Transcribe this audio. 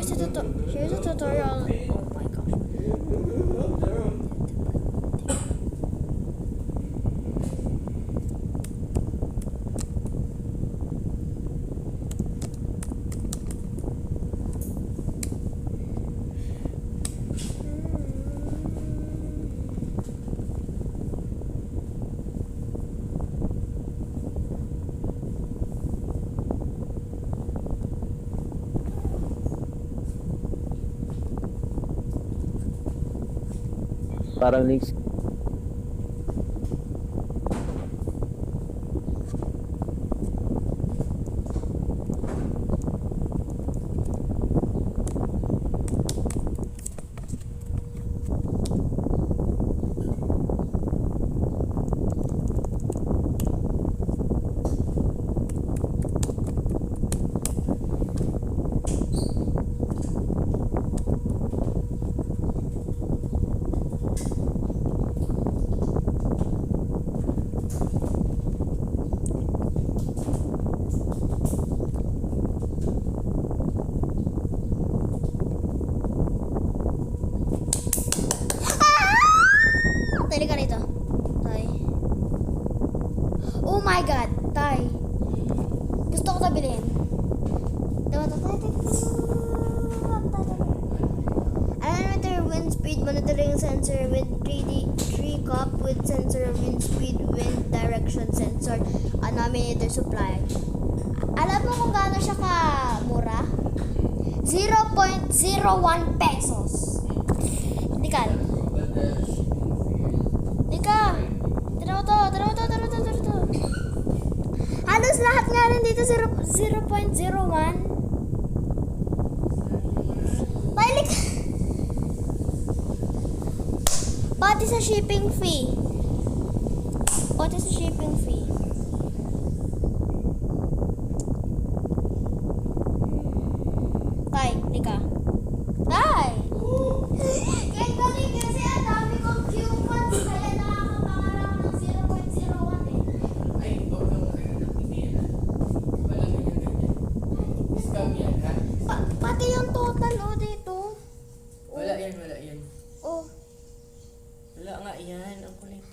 Here's a tutorial. Oh my gosh. Parang next. Dali ka rito. Tay. Oh my god, Tay. Gusto ko tabilin. Anometer wind speed monitoring sensor with 3 cup with sensor wind speed wind direction sensor anometer supply. Alam mo kung gaano siya ka mura? 0.01 pesos. Hindi ka. Tara mo to. Halos lahat nga rin dito 0.01. Balik. Pati sa shipping fee. Tay, lika. Tay! Kaya galing kasi ang dami kong coupons kaya nakakapangarap ng 0.01 eh. Ay, huwag kang hindi yan. Walang ganyan. Scam yan, ha? Pati yung total dito. Wala yan. Oh. Wala nga yan. Ang kulit.